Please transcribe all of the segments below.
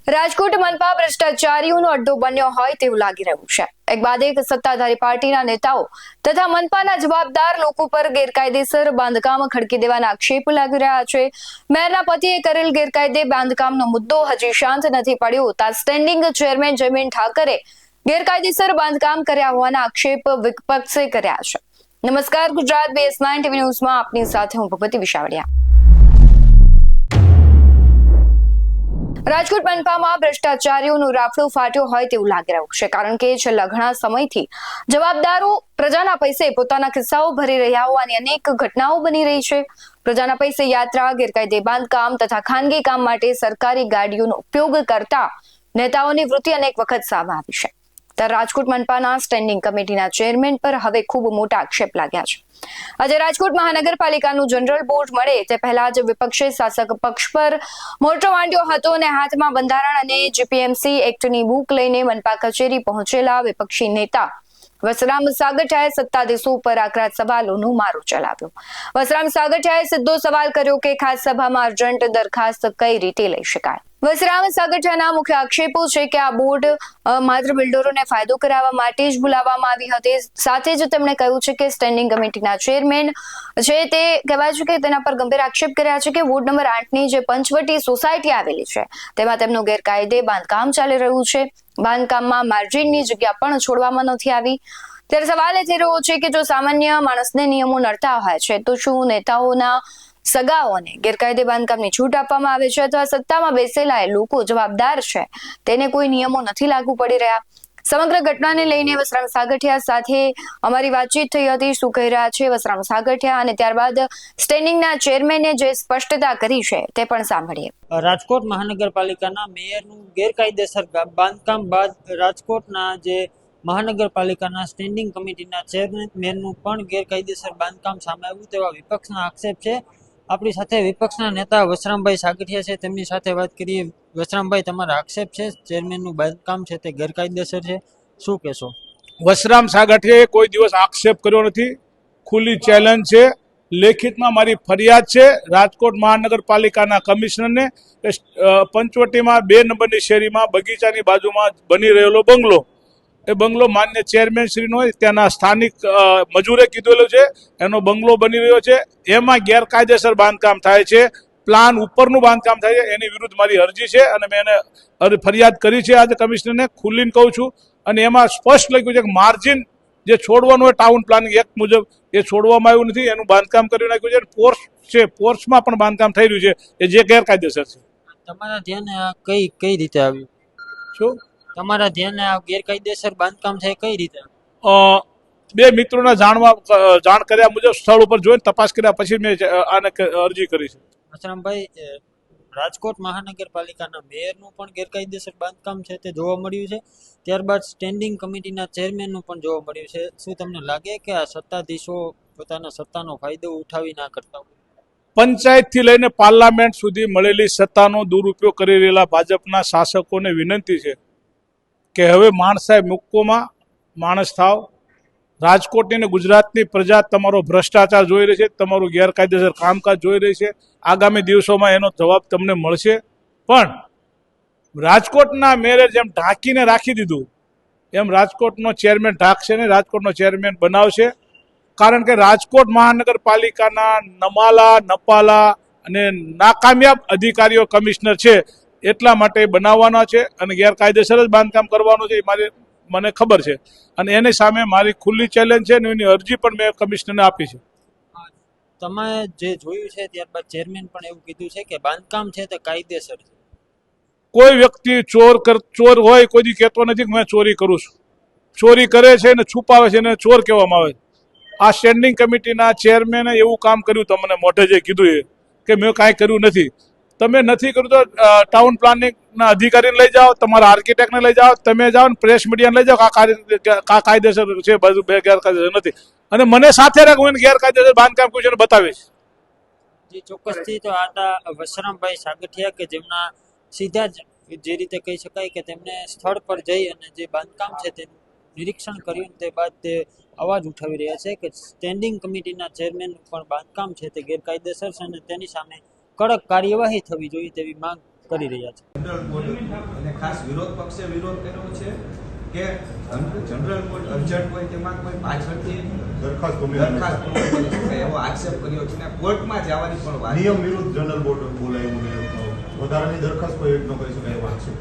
રાજકોટ મનપા ભ્રષ્ટાચારીઓનો અડ્ડો બન્યો હોય તેવું લાગી રહ્યું છે। એક બાદ એક સત્તાધારી પાર્ટીના નેતાઓ તથા મનપાના જવાબદાર લોકો પર ગેરકાયદેસર બાંધકામ ખડકી દેવાના આક્ષેપ લાગી રહ્યા છે। મેયરના પતિએ કરેલ ગેરકાયદે બાંધકામનો મુદ્દો હજી શાંત નથી પડ્યો ત્યાં સ્ટેન્ડિંગ ચેરમેન જમીન ઠાકરે ગેરકાયદેસર બાંધકામ કર્યા હોવાના આક્ષેપ વિપક્ષે કર્યા છે। નમસ્કાર, ગુજરાત BS9 TV ન્યૂઝમાં આપની સાથે હું ભગવતી વિશાવડિયા। રાજકોટ મનપામાં ભ્રષ્ટાચારીઓનો રાફડો ફાટ્યો હોય તેવું લાગી રહ્યું છે, કારણ કે છેલ્લા ઘણા સમયથી જવાબદારો પ્રજાના પૈસે પોતાના ખિસ્સાઓ ભરી રહ્યા હોવાની અનેક ઘટનાઓ બની રહી છે। પ્રજાના પૈસે યાત્રા, ગેરકાયદે બાંધકામ તથા ખાનગી કામ માટે સરકારી ગાડીઓનો ઉપયોગ કરતા નેતાઓની વૃત્તિ અનેક વખત સામે આવી છે। ત્યારે રાજકોટ મનપાના સ્ટેન્ડિંગ કમિટીના ચેરમેન પર હવે ખૂબ મોટા આક્ષેપ લાગ્યા છે। આજે રાજકોટ મહાનગરપાલિકાનું જનરલ બોર્ડ મળે તે પહેલા જ વિપક્ષે શાસક પક્ષ પર મોરચો માંડ્યો હતો અને હાથમાં બંધારણ અને જીપીએમસી એક્ટની બુક લઈને મનપા કચેરી પહોંચેલા વિપક્ષી નેતા વસરામ સાગઠિયાએ સત્તાધીશો પર આકરા સવાલોનો મારો ચલાવ્યો। વસરામ સાગઠિયાએ સીધો સવાલ કર્યો કે ખાસ સભામાં અર્જન્ટ દરખાસ્ત કઈ રીતે લઈ શકાય। વસરામ સાગઠિયાના મુખ્ય આક્ષેપો છે કે આ બોર્ડ માત્ર બિલ્ડરોને ફાયદો કરાવવા માટે જ બોલાવવામાં આવી હતી। સાથે જ તેમણે કહ્યું છે કે સ્ટેન્ડિંગ કમિટીના ચેરમેન છે તે કહેવાય છે કે તેના પર ગંભીર આક્ષેપ કર્યા છે કે વોર્ડ નંબર 8ની જે પંચવટી સોસાયટી આવેલી છે તેમાં તેમનું ગેરકાયદે બાંધકામ ચાલી રહ્યું છે। બાંધકામમાં માર્જિનની જગ્યા પણ છોડવામાં નથી આવી। ત્યારે સવાલ એ થઈ રહ્યો છે કે જો સામાન્ય માણસને નિયમો નડતા હોય છે તો શું નેતાઓના સગાઓને ગેરકાયદે બાંધકામની છૂટ આપવામાં આવે છે અથવા સત્તામાં બેસેલા લોકો જવાબદાર છે તેને કોઈ નિયમો નથી લાગુ પડી રહ્યા। સમગ્ર ઘટનાને લઈને વસરામ સાગઠિયા સાથે અમારી વાતચીત થઈ હતી। શું કહી રહ્યા છે વસરામ સાગઠિયા અને ત્યારબાદ સ્ટેન્ડિંગના ચેરમેને જે સ્પષ્ટતા કરી છે તે પણ સાંભળીએ। રાજકોટ મહાનગરપાલિકાના મેયરનું ગેરકાયદેસર બાંધકામ બાદ રાજકોટના જે મહાનગરપાલિકાના સ્ટેન્ડિંગ કમિટીના ચેરમેનનું પણ ગેરકાયદેસર બાંધકામ સામે આવ્યું તેવા વિપક્ષના આક્ષેપ છે। આપણી સાથે વિપક્ષના નેતા વસરામભાઈ સાગઠિયા છે, તેમની સાથે વાત કરીએ। વસરામભાઈ, તમારા આક્ષેપ છે ચેરમેનનું બાંધકામ છે તે ગેરકાયદેસર છે, શું કહેશો? વસરામ સાગઠિયાએ કોઈ દિવસ આક્ષેપ કર્યો નથી। ખુલ્લી ચેલેન્જ છે, લેખિતમાં મારી ફરિયાદ છે રાજકોટ મહાનગરપાલિકાના કમિશનરને કે પંચવટીમાં 2 નંબરની શેરીમાં બગીચાની બાજુમાં બની રહેલો બંગલો, એ બંગલો માન્ય ચેરમેન શ્રીનો ત્યાંના સ્થાનિક મજૂરે કીધેલું છે, એનો બંગલો બની રહ્યો છે, એમાં ગેરકાયદેસર બાંધકામ થાય છે, પ્લાન ઉપરનું બાંધકામ થાય છે, એની વિરુદ્ધ મારી અરજી છે અને મેં એને ફરિયાદ કરી છે આજે કમિશનરને, ખુલ્લીને કહું છું। અને એમાં સ્પષ્ટ લખ્યું છે કે માર્જિન જે છોડવાનું હોય ટાઉન પ્લાનિંગ એક્ટ મુજબ એ છોડવામાં આવ્યું નથી, એનું બાંધકામ કરી નાખ્યું છે। પોર્ચ છે, પોર્ચમાં પણ બાંધકામ થઈ રહ્યું છે એ જે ગેરકાયદેસર છે। તમારા ધ્યાને આ કઈ રીતે આવ્યું? શું તમારા ધ્યાને આ ગેરકાયદેસર બાંધકામ છે કઈ રીતે? 2 મિત્રોના જાણ કર્યા મુજબ સ્થળ ઉપર જોઈને તપાસ કર્યા પછી મેં આને અરજી કરી છે। વસરામભાઈ, રાજકોટ મહાનગરપાલિકાના મેયરનું પણ ગેરકાયદેસર બાંધકામ છે તે જોવા મળ્યું છે, ત્યારબાદ સ્ટેન્ડિંગ કમિટીના ચેરમેનનું પણ જોવા મળ્યું છે। શું તમને લાગે કે આ સત્તાધીશો પોતાના સત્તાનો ફાયદો ઉઠાવી ના કરતા હોય? પંચાયતથી લઈને પાર્લામેન્ટ સુધી મળેલી સત્તાનો દુરુપયોગ કરી રહેલા ભાજપના શાસકોને વિનંતી છે કે હવે માણસાઈ મૂકોમાં માણસ થાવ। રાજકોટની અને ગુજરાતની પ્રજા તમારો ભ્રષ્ટાચાર જોઈ રહી છે, તમારું ગેરકાયદેસર કામકાજ જોઈ રહી છે। આગામી દિવસોમાં એનો જવાબ તમને મળશે। પણ રાજકોટના મેયરે જેમ ઢાંકીને રાખી દીધું એમ રાજકોટનો ચેરમેન ઢાંકશે ને, રાજકોટનો ચેરમેન બનાવશે। કારણ કે રાજકોટ મહાનગરપાલિકાના નમાલા, નપાલા અને નાકામયાબ અધિકારીઓ કમિશનર છે એટલા માટે બનાવવાના છે અને ગેરકાયદેસર જ બાંધકામ કરવાનું છે એ મને ખબર છે અને એની સામે મારી ખુલ્લી ચેલેન્જ છે અને એની અરજી પણ મેં કમિશનરને આપી છે। તમે જે જોયું છે ત્યારબાદ ચેરમેન પણ એવું કીધું છે કે બાંધકામ છે તે કાયદેસર છે। કોઈ વ્યક્તિ ચોર હોય કોઈ દી કહેતો નથી કે મેં ચોરી કરું છું। ચોરી કરે છે અને છુપાવે છે એને ચોર કહેવામાં આવે છે। આ સ્ટેન્ડિંગ કમિટીના ચેરમેને એવું કામ કર્યું, તમને મોઢે જે કીધું એ કે મેં કાંઈ કર્યું નથી। તમે નથી કર્યું તો ટાઉન પ્લાનિંગના અધિકારીને લઈ જાઓ, તમારા આર્કિટેક્ટને લઈ જાઓ, તમે જાઓ ને પ્રેસ મીડિયાને લઈ જાઓ આ કાયદેસર છે, બધું બે ગેરકાયદેસર નથી। અને મને સાથે રાખ, હું ગેરકાયદેસર બાંધકામ કર્યું છે એને બતાવીશ। જે ચોક્કસથી તો આ વસરામભાઈ સાગઠિયા કે જેમના સીધા જ જે રીતે કહી શકાય કે તેમને સ્થળ પર જઈ અને જે બાંધકામ છે તેનું નિરીક્ષણ કર્યું તે બાદ તે અવાજ ઉઠાવી રહ્યા છે કે સ્ટેન્ડિંગ કમિટીના ચેરમેનનું પણ બાંધકામ છે તે ગેરકાયદેસર છે અને તેની સામે કડક કાર્યવાહી થવી જોઈએ તેવી માંગ કરી રહ્યા છે। ખાસ વિરોધ પક્ષે વિરોધ કર્યો છે કે જનરલ કોઈ અર્જન્ટ હોય તેમાં કોઈ પાછળથી દરખાસ્ત કરી શકે એવો આક્ષેપ કર્યો છે ને કોર્ટમાં જવાની પણ વાત નિયમ વિરુદ્ધ જનરલ બોર્ડ બોલાયું ને વધારાની દરખાસ્ત કોઈ ન કરી શકાય એવો આક્ષેપ.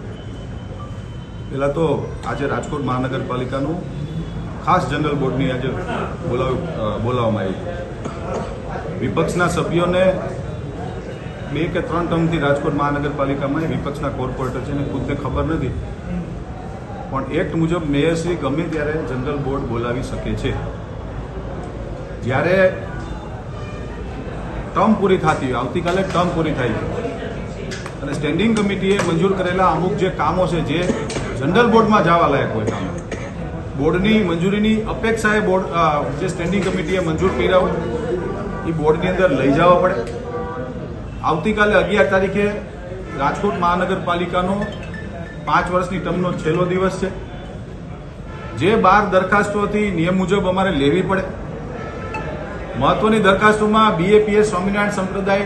પહેલાં તો આજે રાજકોટ મહાનગરપાલિકાનું ખાસ જનરલ બોર્ડની આજે બોલાવવામાં આવી. વિપક્ષના સભ્યોને 2 કે 3 ટર્મથી રાજકોટ મહાનગરપાલિકામાં વિપક્ષના કોર્પોરેટર છે ને ખુદને ખબર નથી, પણ એક્ટ મુજબ મેયરશ્રી ગમે ત્યારે જનરલ બોર્ડ બોલાવી શકે છે. જ્યારે ટર્મ પૂરી થતી હોય, આવતીકાલે ટર્મ પૂરી થાય છે અને સ્ટેન્ડિંગ કમિટીએ મંજૂર કરેલા અમુક જે કામો છે જે જનરલ બોર્ડમાં જવા લાયક હોય કામ, બોર્ડની મંજૂરીની અપેક્ષાએ બોર્ડ જે સ્ટેન્ડિંગ કમિટીએ મંજૂર કર્યા હોય એ બોર્ડની અંદર લઈ જવા પડે. આવતીકાલે 11 તારીખે રાજકોટ મહાનગરપાલિકાનો 5 વર્ષની ટર્મનો છેલ્લો દિવસ છે. જે 12 દરખાસ્તો હતી નિયમ મુજબ અમારે લેવી પડે. મહત્વની દરખાસ્તોમાં BAPS સ્વામિનારાયણ સંપ્રદાય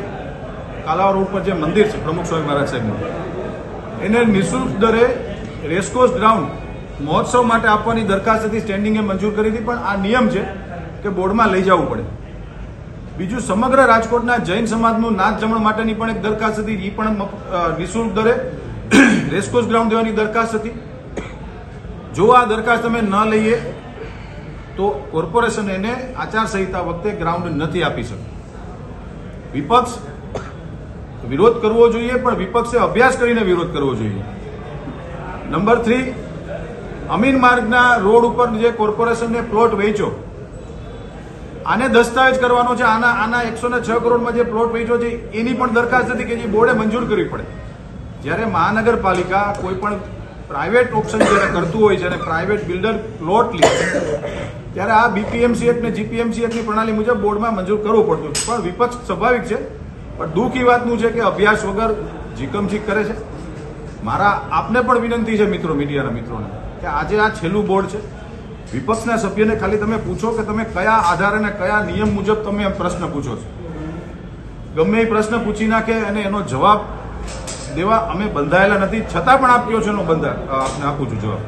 કાલાવા રોડ પર જે મંદિર છે પ્રમુખ સ્વામી મહારાજ સાહેબનું, એને નિઃશુલ્ક દરે રેસકોર્સ ગ્રાઉન્ડ મહોત્સવ માટે આપવાની દરખાસ્ત હતી, સ્ટેન્ડિંગે મંજૂર કરી હતી, પણ આ નિયમ છે કે બોર્ડમાં લઈ જવું પડે. બીજું સમગ્ર રાજકોટના જૈન સમાજનું નાચ જમણ માટેની પણ એક દરખાસ્ત હતી, એ પણ નિઃશુલ્ક દરે રેસકોર્સ ગ્રાઉન્ડ દેવાની દરખાસ્ત હતી. જો આ દરખાસ્ત અમે ન લઈએ તો કોર્પોરેશન એને આચારસંહિતા વખતે ગ્રાઉન્ડ નથી આપી શકતું. વિપક્ષ વિરોધ કરવો જોઈએ, પણ વિપક્ષે અભ્યાસ કરીને વિરોધ કરવો જોઈએ. નંબર 3, અમીન માર્ગના રોડ ઉપર જે કોર્પોરેશનને પ્લોટ વેચ્યો, આને દસ્તાવેજ કરવાનો છે. આના 106 કરોડમાં જે પ્લોટ વેચ્યો છે એની પણ દરખાસ્ત હતી કે જે બોર્ડે મંજૂર કરવી પડે. જ્યારે મહાનગરપાલિકા કોઈ પણ પ્રાઇવેટ ઓપ્શન જ્યારે કરતું હોય છે અને પ્રાઇવેટ બિલ્ડર પ્લોટ લે ત્યારે આ BPMC એક્ટ ને GPMC એક્ટની પ્રણાલી મુજબ બોર્ડમાં મંજૂર કરવું પડતું. પણ વિપક્ષ સ્વાભાવિક છે, પણ દુઃખ એ વાતનું છે કે અભ્યાસ વગર જીકમજીક કરે છે. મારા આપને પણ વિનંતી છે મિત્રો, મીડિયાના મિત્રોને, કે આજે આ છેલ્લું બોર્ડ છે. વિપક્ષના સભ્યને ખાલી તમે પૂછો કે તમે કયા આધારે અને કયા નિયમ મુજબ તમે પ્રશ્ન પૂછો છો. ગમે એ પ્રશ્ન પૂછી નાખે અને એનો જવાબ દેવા અમે બંધાયેલા નથી, છતાં પણ આપ્યો છે એનો આપને આપું છું જવાબ.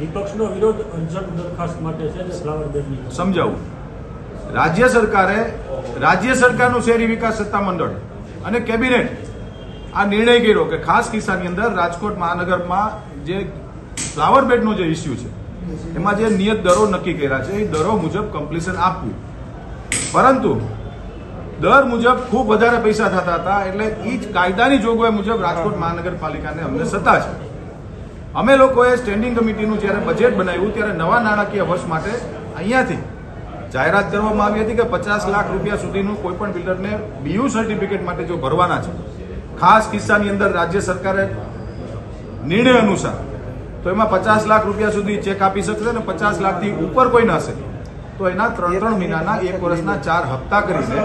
વિપક્ષનો વિરોધ અર્જન્ટ દરખાસ્ત માટે છે ને ફ્લાવર બેડની સમજાવું. રાજ્ય સરકારનું શહેરી વિકાસ સત્તામંડળ અને કેબિનેટ આ નિર્ણય કર્યો કે ખાસ કિસ્સાની અંદર રાજકોટ મહાનગરમાં જે ફ્લાવર બેડનો જે ઇસ્યુ છે એમાં જે નિયત દરો નક્કી કર્યા છે એ દરો મુજબ કમ્પ્લીશન આપવું. પરંતુ દર મુજબ ખૂબ વધારે પૈસા થતા હતા, એટલે એ જ કાયદાની જોગવાઈ મુજબ રાજકોટ મહાનગરપાલિકાને અમને સત્તા છે. અમે લોકોએ સ્ટેન્ડિંગ કમિટીનું જ્યારે બજેટ બનાવ્યું ત્યારે નવા નાણાકીય વર્ષ માટે અહીંયાથી જાહેરાત કરવામાં આવી હતી કે 50 લાખ રૂપિયા સુધીનું કોઈ પણ બિલ્ડરને BU સર્ટિફિકેટ માટે જો ભરવાના છે, ખાસ કિસ્સાની અંદર રાજ્ય સરકારે નિર્ણય અનુસાર તો એમાં 50 લાખ રૂપિયા સુધી ચેક આપી શકશે અને 50 લાખથી ઉપર કોઈ ન હશે તો એના 3 મહિનાના 1 વર્ષના 4 હપ્તા કરીને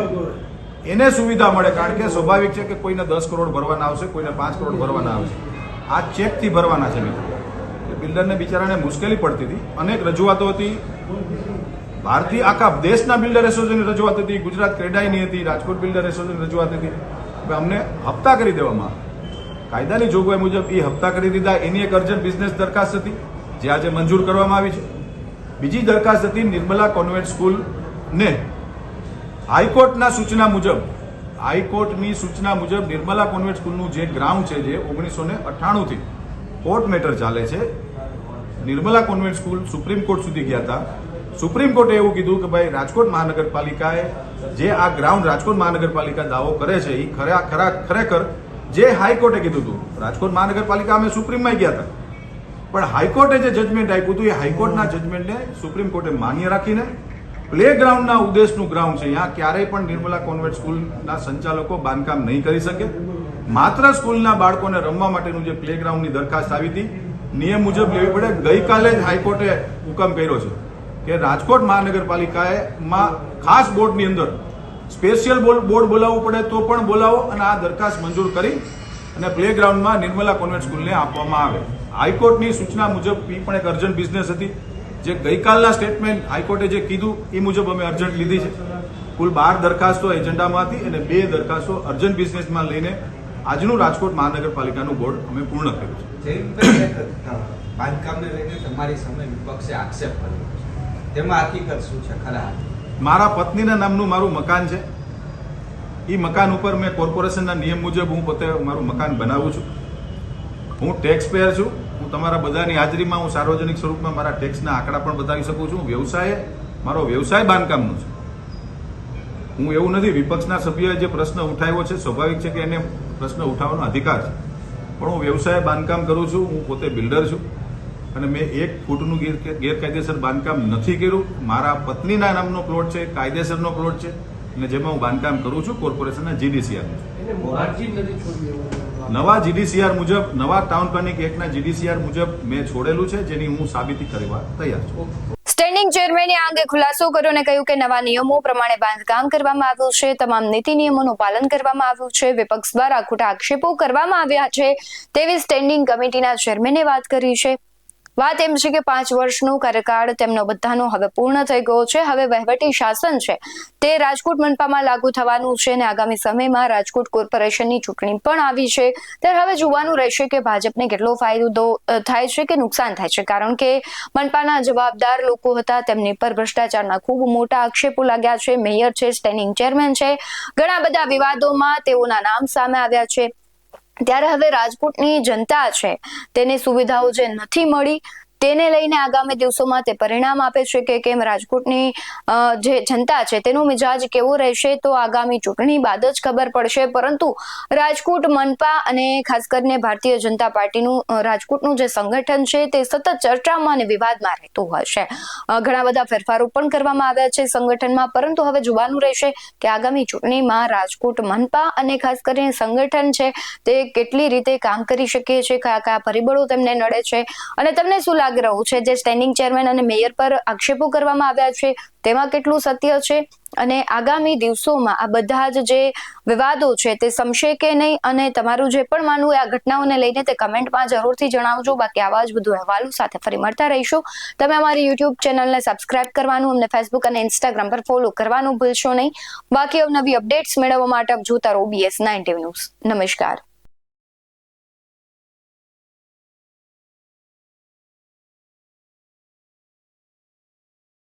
એને સુવિધા મળે. કારણ કે સ્વાભાવિક છે કે કોઈને 10 કરોડ ભરવાના આવશે, કોઈને 5 કરોડ ભરવાના આવશે. આ ચેકથી ભરવાના છે મિત્રો. બિલ્ડરને બિચારાને મુશ્કેલી પડતી હતી, અનેક રજૂઆતો હતી, ભારતીય આખા દેશના બિલ્ડર એસોસિએશનની રજૂઆત હતી, ગુજરાત ક્રેડાઈની હતી, રાજકોટ બિલ્ડર એસોસિએશનની રજૂઆત હતી. અમને હપ્તા કરી દેવામાં કાયદાની જોગવાઈ મુજબ એ હપ્તા કરી દીધા. એની એક અર્જન્ટ બિઝનેસ દરખાસ્ત હતી જે આજે મંજૂર કરવામાં આવી છે. બીજી દરખાસ્ત હતી નિર્મલા કોન્વેન્ટ સ્કૂલને હાઈકોર્ટની સૂચના મુજબ નિર્મલા કોન્વેન્ટ સ્કૂલનું જે ગ્રાઉન્ડ છે જે 1998 થી કોર્ટ મેટર ચાલે છે. Nirmala convent school supreme court સુધી ગયા હતા. સુપ્રીમ કોર્ટે એવું કીધું કે ભાઈ રાજકોટ મહાનગરપાલિકાએ જે આ ગ્રાઉન્ડ રાજકોટ મહાનગરપાલિકા દાવો કરે છે એ ખરેખર જે હાઈકોર્ટે કીધું હતું. રાજકોટ મહાનગરપાલિકા અમે સુપ્રીમમાં ગયા હતા, પણ હાઈકોર્ટે જે જજમેન્ટ આપ્યું હતું એ હાઈકોર્ટના જજમેન્ટને સુપ્રીમ કોર્ટે માન્ય રાખીને પ્લે ગ્રાઉન્ડના ઉદ્દેશનું ગ્રાઉન્ડ છે, ત્યાં ક્યારેય પણ નિર્મલા કોન્વેન્ટ સ્કૂલના સંચાલકો બાંધકામ નહીં કરી શકે. માત્ર સ્કૂલના બાળકોને રમવા માટેનું જે પ્લે ગ્રાઉન્ડની દરખાસ્ત આવી હતી નિયમ મુજબ લેવી પડે. ગઈકાલે જ હાઈકોર્ટે હુકમ કર્યો છે કે રાજકોટ મહાનગરપાલિકામાં ખાસ બોર્ડની અંદર સ્પેશિયલ બોર્ડ બોલાવવું પડે તો પણ બોલાવો અને આ દરખાસ્ત મંજૂર કરી અને પ્લે ગ્રાઉન્ડમાં નિર્મલા કોન્વેન્ટ સ્કૂલને આપવામાં આવે. હાઈકોર્ટની સૂચના મુજબ એ પણ એક અર્જન્ટ બિઝનેસ હતી. જે ગઈકાલના સ્ટેટમેન્ટ હાઈકોર્ટે જે કીધું એ મુજબ અમે અર્જન્ટ લીધી છે. કુલ 12 દરખાસ્તો એજન્ડામાં હતી અને 2 દરખાસ્તો અર્જન્ટ બિઝનેસમાં લઈને આજનું રાજકોટ મહાનગરપાલિકાનું બોર્ડ અમે પૂર્ણ કર્યું છે. જયંતભાઈ, બાંધકામને લઈને તમારી સામે વિપક્ષે આક્ષેપ કર્યો છે, તેમાં હકીકત શું છે? ખરા મારા પત્નીના નામનું મારું મકાન છે. એ મકાન ઉપર મેં કોર્પોરેશનના નિયમ મુજબ હું પોતે મારું મકાન બનાવું છું. હું ટેક્સ પેયર છું. હું તમારા બધાની હાજરીમાં હું સાર્વજનિક સ્વરૂપમાં મારા ટેક્સના આંકડા પણ બતાવી શકું છું. મારો વ્યવસાય બાંધકામનો છે. હું એવું નથી, વિપક્ષના સભ્યોએ જે પ્રશ્ન ઉઠાવ્યો છે સ્વાભાવિક છે કે એને પ્રશ્ન ઉઠાવવાનો અધિકાર છે, પણ હું વ્યવસાય બાંધકામ કરું છું. હું પોતે બિલ્ડર છું અને મેં 1 ફૂટનું ગેરકાયદેસર બાંધકામ નથી કર્યું. મારા પત્નીના નામનો પ્લોટ છે, કાયદેસરનો પ્લોટ છે અને જેમાં હું બાંધકામ કરું છું કોર્પોરેશનના GDCR નવા GDCR મુજબ, નવા ટાઉન પ્લાનિંગ એક્ટના GDCR મુજબ મેં છોડેલું છે, જેની હું સાબિતી કરવા તૈયાર છું. સ્ટેન્ડિંગ ચેરમેને આ અંગે ખુલાસો કર્યો અને કહ્યું કે નવા નિયમો પ્રમાણે બાંધકામ કરવામાં આવ્યું છે, તમામ નીતિ નિયમોનું પાલન કરવામાં આવ્યું છે. વિપક્ષ દ્વારા ખોટા આક્ષેપો કરવામાં આવ્યા છે તેવી સ્ટેન્ડિંગ કમિટીના ચેરમેને વાત કરી છે. વાત એમ છે કે 5 વર્ષનો કાર્યકાળ તેમનો બધાનો હવે પૂર્ણ થઈ ગયો છે. હવે વહીવટી શાસન છે તે રાજકોટ મનપામાં લાગુ થવાનું છે અને આગામી સમયમાં રાજકોટ કોર્પોરેશનની ચૂંટણી પણ આવી છે. ત્યારે હવે જોવાનું રહેશે કે ભાજપને કેટલો ફાયદો થાય છે કે નુકસાન થાય છે, કારણ કે મનપાના જવાબદાર લોકો હતા, તેમની પર ભ્રષ્ટાચારના ખૂબ મોટા આક્ષેપો લાગ્યા છે. મેયર છે, સ્ટેન્ડિંગ ચેરમેન છે, ઘણા બધા વિવાદોમાં તેઓના નામ સામે આવ્યા છે. ત્યારે હવે રાજકોટની જનતા છે તેને સુવિધાઓ જે નથી મળી તેને લઈને આગામી દિવસોમાં તે પરિણામ આપે છે કે કેમ રાજકોટની જે જનતા છે તેનો મિજાજ કેવો રહેશે તો આગામી ચૂંટણી બાદ જ ખબર પડશે. પરંતુ રાજકોટ મનપા અને ખાસ કરીને ભારતીય જનતા પાર્ટીનું રાજકોટનું જે સંગઠન છે તે સતત ચર્ચામાં અને વિવાદમાં રહેતું હશે. ઘણા બધા ફેરફારો પણ કરવામાં આવ્યા છે સંગઠનમાં, પરંતુ હવે જોવાનું રહેશે કે આગામી ચૂંટણીમાં રાજકોટ મનપા અને ખાસ કરીને સંગઠન છે તે કેટલી રીતે કામ કરી શકે છે, કયા કયા પરિબળો તેમને નડે છે અને તમને શું લાગી રહ્યું છે જે સ્ટેન્ડિંગ ચેરમેન અને મેયર પર આક્ષેપો કરવામાં આવ્યા છે તેમાં કેટલું સત્ય છે અને આગામી દિવસોમાં આ બધા જ જે વિવાદો છે તે સમશે કે નહીં, અને તમારું જે પણ માનવું આ ઘટનાઓને લઈને તે કમેન્ટમાં જરૂરથી જણાવજો. બાકી આવા જ બધું અહેવાલો સાથે ફરી મળતા રહીશું. તમે અમારી YouTube ચેનલને સબસ્ક્રાઇબ કરવાનું, અમને Facebook અને Instagram પર ફોલો કરવાનું ભૂલશો નહીં. બાકી નવી અપડેટ્સ મેળવવા માટે આપ જોતા રહો BS9 ન્યૂઝ. નમસ્કાર.